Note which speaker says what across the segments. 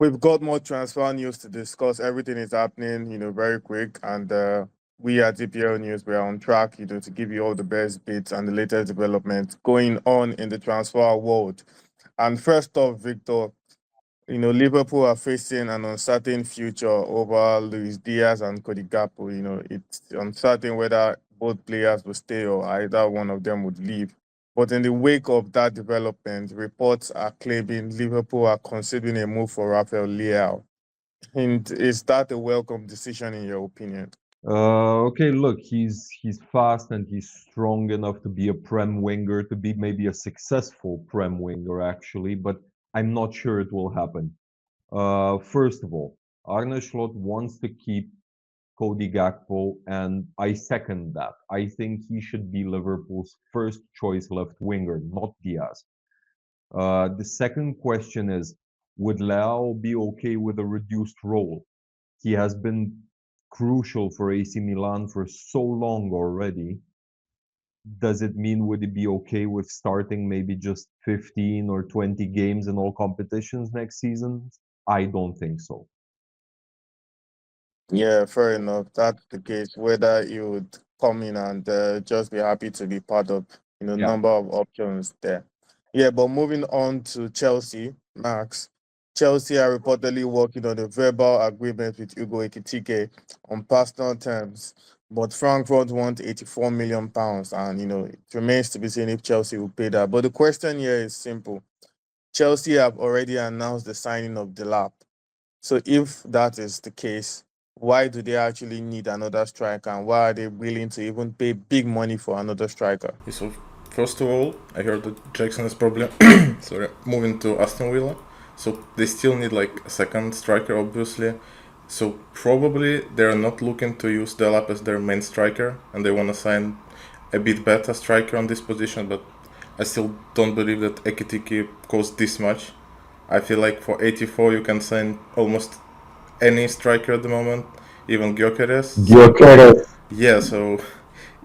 Speaker 1: We've got more transfer news to discuss. Everything is happening, very quick. And we at EPL News, we are on track, to give you all the best bits and the latest developments going on in the transfer world. And first off, Victor, Liverpool are facing an uncertain future over Luis Diaz and Cody Gakpo. It's uncertain whether both players will stay or either one of them would leave. But in the wake of that development, reports are claiming Liverpool are considering a move for Rafael Leao. And is that a welcome decision in your opinion?
Speaker 2: Okay, look, he's fast and he's strong enough to be a prem winger, to be maybe a successful prem winger actually, but I'm not sure it will happen. First of all, Arne Slot wants to keep Cody Gakpo, and I second that. I think he should be Liverpool's first choice left winger, not Diaz. The second question is, would Leao be okay with a reduced role? He has been crucial for AC Milan for so long already. Does it mean would he be okay with starting maybe just 15 or 20 games in all competitions next season? I don't think so.
Speaker 1: Yeah, fair enough. That's the case. Whether you would come in and just be happy to be part of,
Speaker 2: Yeah.
Speaker 1: number of options there. Yeah, but moving on to Chelsea, Max. Chelsea are reportedly working on a verbal agreement with Ugo Ekitike on personal terms, but Frankfurt want 84 million pounds, and it remains to be seen if Chelsea will pay that. But the question here is simple: Chelsea have already announced the signing of Delap. So if that is the case, why do they actually need another striker, and why are they willing to even pay big money for another striker?
Speaker 3: So first of all, I heard that Jackson is probably sorry moving to Aston Villa, so they still need like a second striker, obviously. So probably they're not looking to use Delap as their main striker, and they want to sign a bit better striker on this position. But I still don't believe that Ekitike costs this much. I feel like for 84 you can sign almost any striker at the moment, even Gyökeres.
Speaker 2: Gyökeres.
Speaker 3: Yeah, so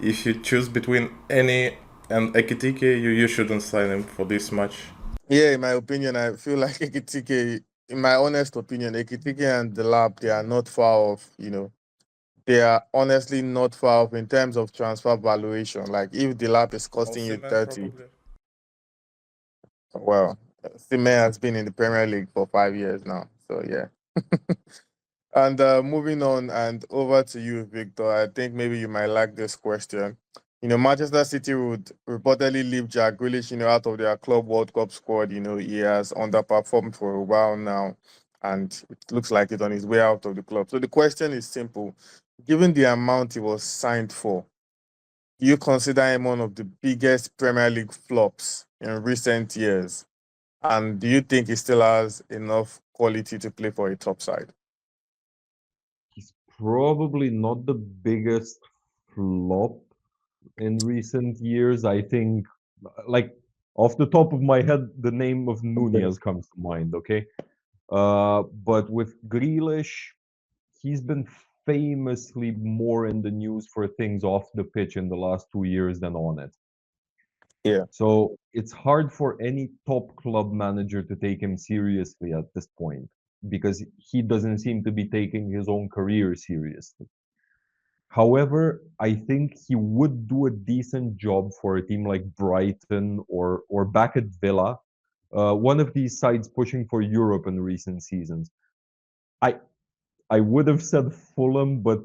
Speaker 3: if you choose between any and Ekitike, you shouldn't sign him for this much.
Speaker 1: Yeah, in my opinion, I feel like Ekitike, in my honest opinion, Ekitike and the lab, they are not far off, They are honestly not far off in terms of transfer valuation. Like if the lab is costing you
Speaker 3: Osimhen
Speaker 1: 30,
Speaker 3: probably.
Speaker 1: well, Simen has been in the Premier League for 5 years now. So yeah. And moving on and over to you, Victor. I think maybe you might like this question. Manchester City would reportedly leave Jack Grealish, out of their Club World Cup squad. He has underperformed for a while now, and it looks like it's on his way out of the club. So the question is simple. Given the amount he was signed for, do you consider him one of the biggest Premier League flops in recent years? And do you think he still has enough quality to play for a top side?
Speaker 2: He's probably not the biggest flop in recent years. I think, like, off the top of my head, the name of Nunez comes to mind, okay? But with Grealish, he's been famously more in the news for things off the pitch in the last 2 years than on it.
Speaker 1: Yeah.
Speaker 2: So it's hard for any top club manager to take him seriously at this point because he doesn't seem to be taking his own career seriously. However, I think he would do a decent job for a team like Brighton or back at Villa, one of these sides pushing for Europe in recent seasons. I I would have said Fulham, but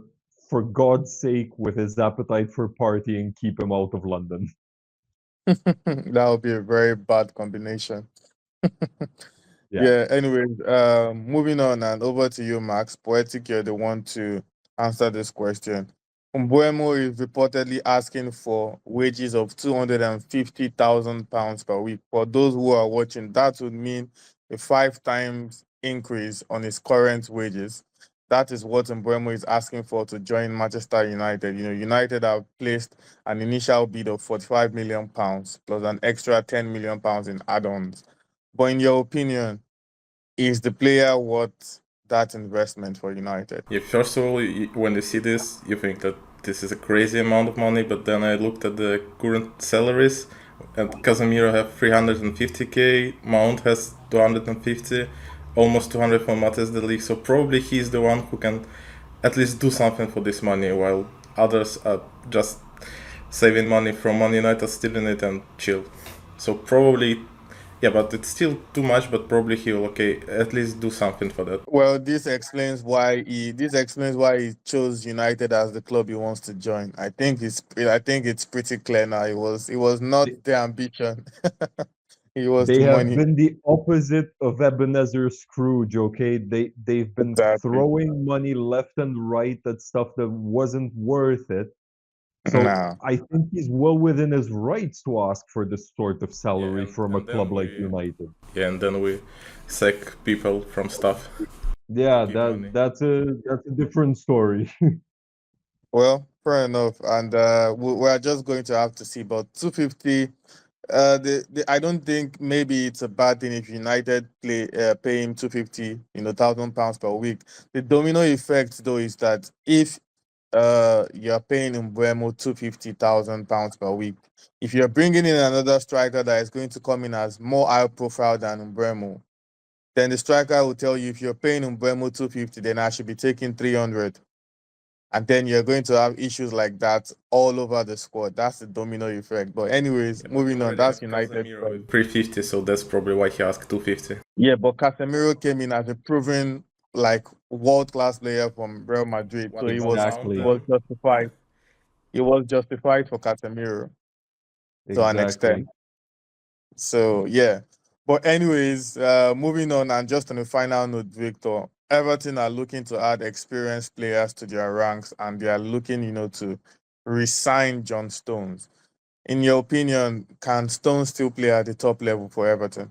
Speaker 2: for God's sake, with his appetite for partying, keep him out of London.
Speaker 1: That would be a very bad combination.
Speaker 2: Yeah.
Speaker 1: Yeah, anyways, moving on and over to you, Max. Poetic, you're the one to answer this question. Umbuemo is reportedly asking for wages of £250,000 per week. For those who are watching, that would mean a 5 times increase on his current wages. That is what Umbuemo is asking for to join Manchester United. United have placed an initial bid of £45 million plus an extra £10 million in add-ons. But in your opinion, is the player worth that investment for United?
Speaker 3: Yeah, first of all, when you see this, you think that this is a crazy amount of money, but then I looked at the current salaries, and Casemiro have 350k, Mount has 250, almost 200 for Mates the league. So probably he's the one who can at least do something for this money, while others are just saving money from Man United, stealing it and chill. So probably, yeah, but it's still too much. But probably he will at least do something for that.
Speaker 1: Well, this explains why he chose United as the club he wants to join. I think it's pretty clear now. It was not
Speaker 2: They,
Speaker 1: the ambition. It was
Speaker 2: they
Speaker 1: the
Speaker 2: have
Speaker 1: money.
Speaker 2: been the opposite of Ebenezer Scrooge, okay? They've been
Speaker 1: Exactly.
Speaker 2: throwing money left and right at stuff that wasn't worth it. So
Speaker 1: Nah.
Speaker 2: I think he's well within his rights to ask for this sort of
Speaker 3: Yeah,
Speaker 2: salary from a
Speaker 3: and
Speaker 2: club
Speaker 3: then
Speaker 2: like
Speaker 3: we
Speaker 2: United.
Speaker 3: yeah, and then we sack people from stuff to
Speaker 2: Yeah,
Speaker 3: give money.
Speaker 2: that's a different story.
Speaker 1: Well, fair enough. And we're just going to have to see. But 250. I don't think maybe it's a bad thing if United pay him 250, £1,000 per week. The domino effect, though, is that if you're paying Mbeumo £250,000 per week, if you're bringing in another striker that is going to come in as more high profile than Mbeumo, then the striker will tell you if you're paying Mbeumo 250, then I should be taking 300. And then you're going to have issues like that all over the squad. That's the domino effect. But anyways,
Speaker 3: Yeah, but we
Speaker 1: moving on.
Speaker 3: already
Speaker 1: That's
Speaker 3: have
Speaker 1: United
Speaker 3: Casemiro
Speaker 1: story.
Speaker 3: with 350, so that's probably why he asked 250.
Speaker 1: Yeah, but Casemiro came in as a proven like world class player from Real Madrid, so
Speaker 3: What
Speaker 1: he
Speaker 3: one
Speaker 1: was
Speaker 3: round
Speaker 1: he
Speaker 2: Exactly.
Speaker 1: was
Speaker 3: then?
Speaker 1: justified. He was justified for Casemiro to an
Speaker 2: Exactly.
Speaker 1: extent. So yeah. But anyways, moving on and just on a final note, Victor, Everton are looking to add experienced players to their ranks, and they are looking, to resign John Stones. In your opinion, can Stones still play at the top level for Everton?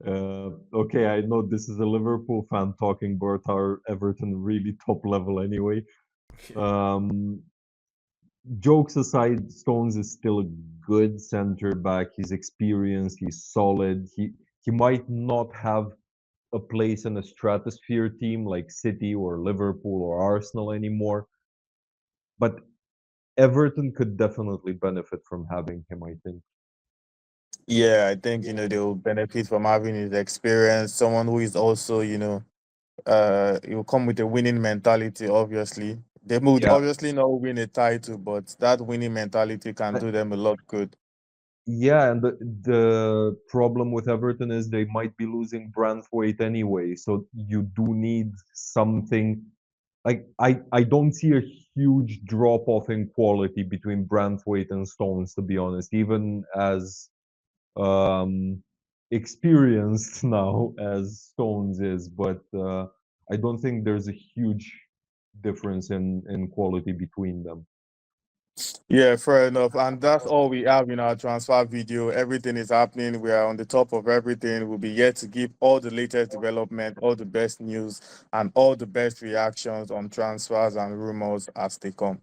Speaker 2: Okay, I know this is a Liverpool fan talking, but are Everton really top level anyway? Um, Jokes aside, Stones is still a good center back. He's experienced, he's solid. He might not have a place in a stratosphere team like City or Liverpool or Arsenal anymore, but Everton could definitely benefit from having him, I think.
Speaker 1: Yeah, I think they will benefit from having his experience. Someone who is also he will come with a winning mentality. Obviously, they would
Speaker 2: Yeah.
Speaker 1: obviously not win a title, but that winning mentality can do them a lot good.
Speaker 2: Yeah, and the problem with Everton is they might be losing Branthwaite anyway, so you do need something like I don't see a huge drop off in quality between Branthwaite and Stones, to be honest, even as um experienced now as Stones is, but I don't think there's a huge difference in quality between them.
Speaker 1: Yeah, fair enough. And that's all we have in our transfer video. Everything is happening. We are on the top of everything. We'll be here to give all the latest development, all the best news, and all the best reactions on transfers and rumors as they come.